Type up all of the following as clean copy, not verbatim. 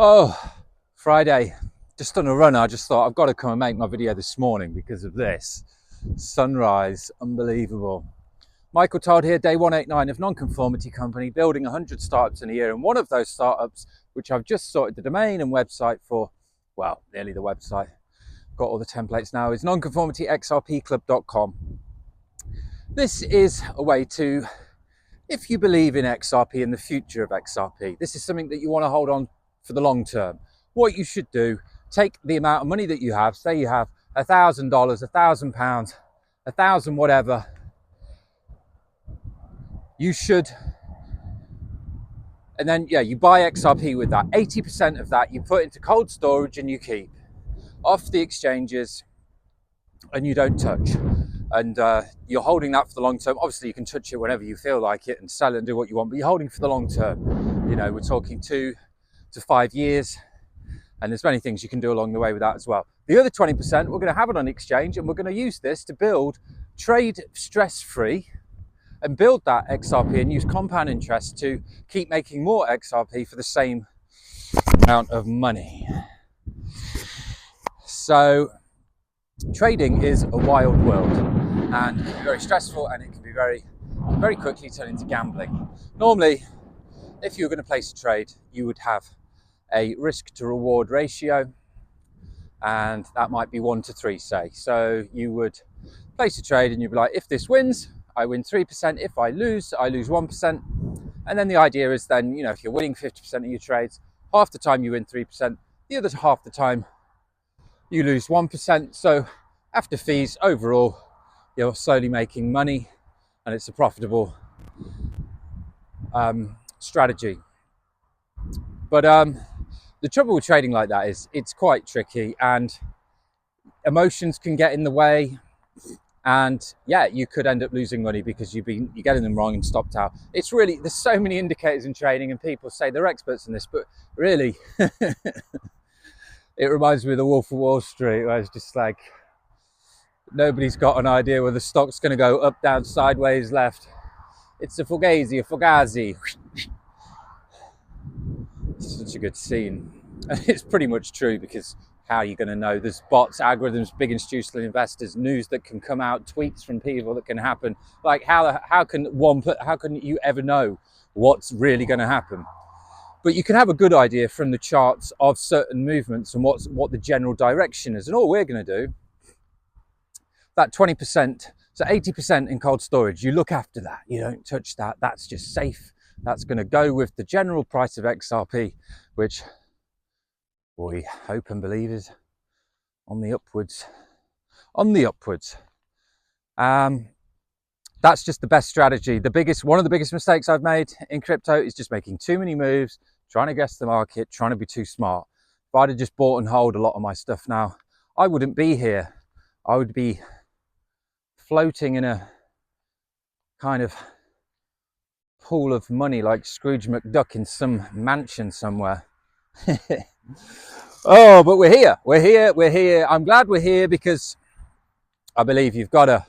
Oh, Friday, just on a run. I just thought I've got to come and make my video this morning because of this sunrise. Unbelievable. Michael Todd here, day 189 of Nonconformity Company, building 100 startups in a year. And one of those startups, which I've just sorted the domain and website for, well, nearly the website, got all the templates now, is nonconformityxrpclub.com. This is a way to, if you believe in XRP and the future of XRP, this is something that you want to hold on for the long term. What you should do, take the amount of money that you have, say you have $1,000, £1,000, 1,000 whatever, you should, and then you buy XRP with that. 80% of that you put into cold storage and you keep off the exchanges and you don't touch. And you're holding that for the long term. Obviously you can touch it whenever you feel like it and sell it and do what you want, but you're holding for the long term. You know, we're talking 2 to 5 years, and there's many things you can do along the way with that as well. The other 20%, we're going to have it on exchange, and we're going to use this to build trade stress-free and build that XRP and use compound interest to keep making more XRP for the same amount of money. So trading is a wild world, and it can be very stressful, and it can be very quickly turn into gambling. Normally, if you were going to place a trade, you would have a risk to reward ratio, and that might be 1 to 3, say. So you would place a trade and you'd be like, if this wins, I win 3%. If I lose 1%. And then the idea is then, you know, if you're winning 50% of your trades, half the time you win 3%, the other half the time you lose 1%. So after fees, overall, you're slowly making money, and it's a profitable strategy. But the trouble with trading like that is it's quite tricky, and emotions can get in the way, and you could end up losing money because you're getting them wrong and stopped out. It's really, there's so many indicators in trading, and people say they're experts in this, but really it reminds me of the Wolf of Wall Street, where it's just like nobody's got an idea whether the stock's going to go up, down, sideways, left. It's a fugazi. Such a good scene. And it's pretty much true, because how are you going to know? There's bots, algorithms, big institutional investors, news that can come out, tweets from people that can happen. Like how can you ever know what's really going to happen? But you can have a good idea from the charts of certain movements and what the general direction is. And all we're going to do, that 20%, so 80% in cold storage, you look after that. You don't touch that. That's just safe. That's going to go with the general price of XRP, which we hope and believe is on the upwards. That's just the best strategy. One of the biggest mistakes I've made in crypto is just making too many moves, trying to guess the market, trying to be too smart. If I'd have just bought and hold a lot of my stuff now, I wouldn't be here. I would be floating in a kind of pool of money like Scrooge McDuck in some mansion somewhere. Oh, but we're here. I'm glad we're here, because I believe you've got to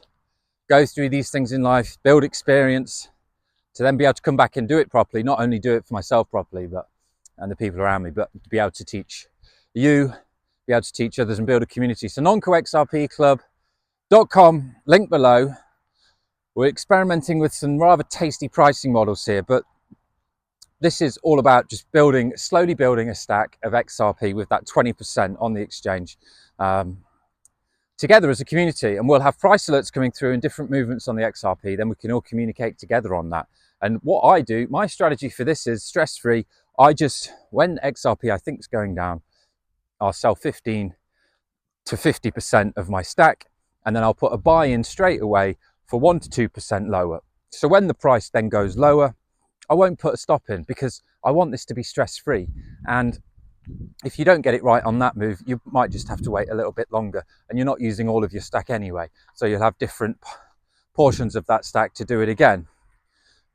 go through these things in life, build experience, to then be able to come back and do it properly. Not only do it for myself properly, and the people around me, but to be able to teach you, be able to teach others, and build a community. So noncoxrpclub.com, link below. We're experimenting with some rather tasty pricing models here, but this is all about just slowly building a stack of XRP with that 20% on the exchange, together as a community. And we'll have price alerts coming through and different movements on the XRP. Then we can all communicate together on that. And what I do, my strategy for this is stress-free. When XRP I think is going down, I'll sell 15 to 50% of my stack, and then I'll put a buy in straight away for 1 to 2% lower. So when the price then goes lower, I won't put a stop in, because I want this to be stress-free. And if you don't get it right on that move, you might just have to wait a little bit longer, and you're not using all of your stack anyway. So you'll have different portions of that stack to do it again.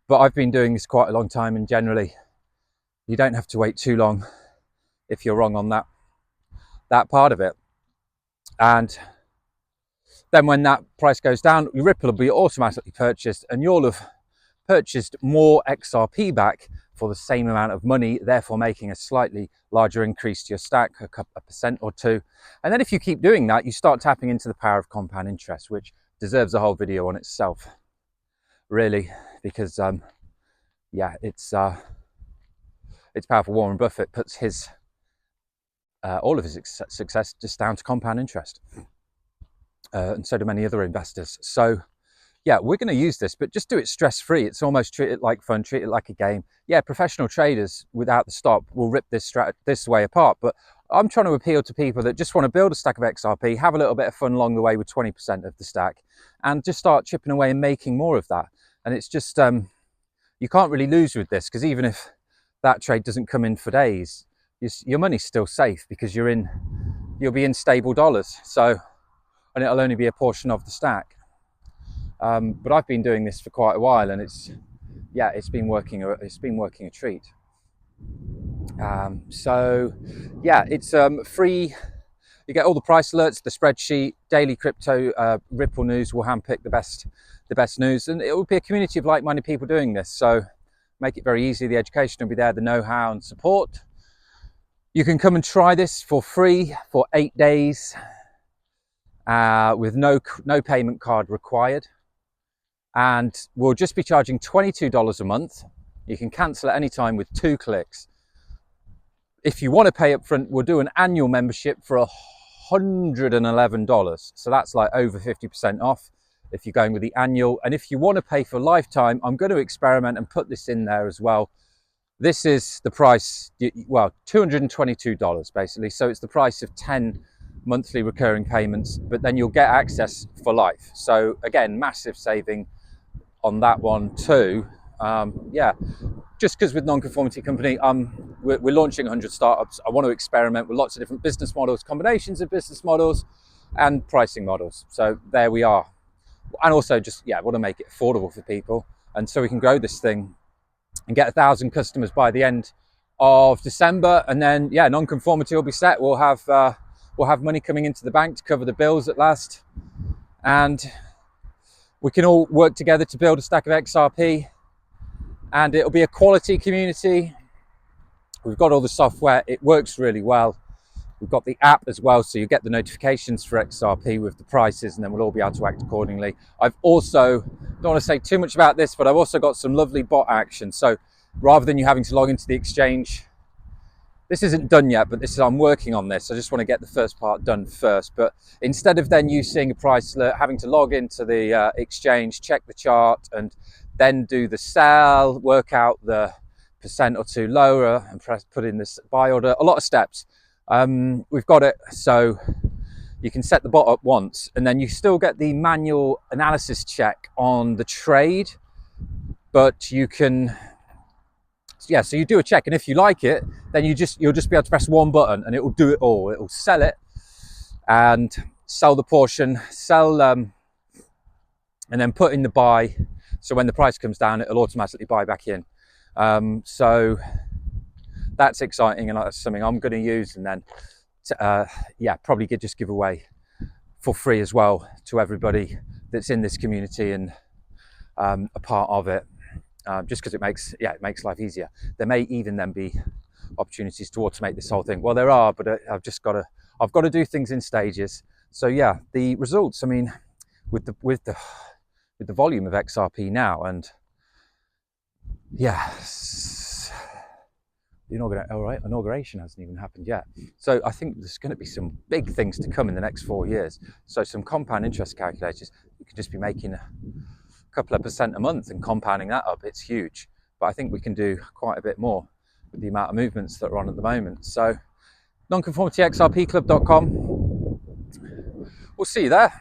But I've been doing this quite a long time, and generally you don't have to wait too long if you're wrong on that part of it. And then when that price goes down, your Ripple will be automatically purchased, and you'll have purchased more XRP back for the same amount of money, therefore making a slightly larger increase to your stack, a percent or two. And then if you keep doing that, you start tapping into the power of compound interest, which deserves a whole video on itself, really, because yeah, it's powerful. Warren Buffett puts his all of his success just down to compound interest, and so do many other investors. So yeah, we're going to use this, but just do it stress-free. It's almost treat it like fun, treat it like a game. Yeah, professional traders without the stop will rip this way apart, but I'm trying to appeal to people that just want to build a stack of XRP, have a little bit of fun along the way with 20% of the stack, and just start chipping away and making more of that. And it's just, you can't really lose with this, because even if that trade doesn't come in for days, your money's still safe, because you'll be in stable dollars. So, and it'll only be a portion of the stack. But I've been doing this for quite a while, and it's been working a treat. So yeah, it's free. You get all the price alerts, the spreadsheet, daily crypto Ripple news. Will handpick the best news, and it will be a community of like-minded people doing this. So make it very easy. The education will be there, the know-how and support. You can come and try this for free for 8 days with no payment card required. And we'll just be charging $22 a month. You can cancel at any time with 2 clicks. If you want to pay up front, we'll do an annual membership for $111. So that's like over 50% off if you're going with the annual. And if you want to pay for lifetime, I'm going to experiment and put this in there as well. This is the price, well, $222 basically. So it's the price of 10 monthly recurring payments, but then you'll get access for life. So again, massive saving on that one too. Yeah, just because with non-conformity company, we're launching 100 startups. I want to experiment with lots of different business models, combinations of business models and pricing models. So there we are. And also just, yeah, I want to make it affordable for people. And so we can grow this thing and get 1,000 customers by the end of December. And then, yeah, non-conformity will be set. We'll have money coming into the bank to cover the bills at last. And we can all work together to build a stack of XRP, and it'll be a quality community. We've got all the software. It works really well. We've got the app as well, so you get the notifications for XRP with the prices, and then we'll all be able to act accordingly. I've also, don't want to say too much about this, but I've also got some lovely bot action. So rather than you having to log into the exchange, this isn't done yet, but I'm working on this. I just want to get the first part done first. But instead of then you seeing a price alert, having to log into the exchange, check the chart, and then do the sell, work out the percent or two lower, and put in this buy order, a lot of steps. We've got it so you can set the bot up once, and then you still get the manual analysis check on the trade, but you can, yeah, so you do a check, and if you like it, then you'll just be able to press one button and it will do it all. It will sell it and sell the portion, sell and then put in the buy. So when the price comes down, it'll automatically buy back in. So that's exciting, and that's something I'm going to use, and then yeah, probably just give away for free as well to everybody that's in this community and a part of it. Just because it makes life easier. There may even then be opportunities to automate this whole thing. Well, there are, but I've got to do things in stages. So yeah, the results, I mean, with the volume of XRP now, and yeah, the inauguration hasn't even happened yet. So I think there's going to be some big things to come in the next 4 years. So some compound interest calculators, you could just be making couple of percent a month and compounding that up. It's huge, but I think we can do quite a bit more with the amount of movements that are on at the moment. So nonconformityxrpclub.com, we'll see you there.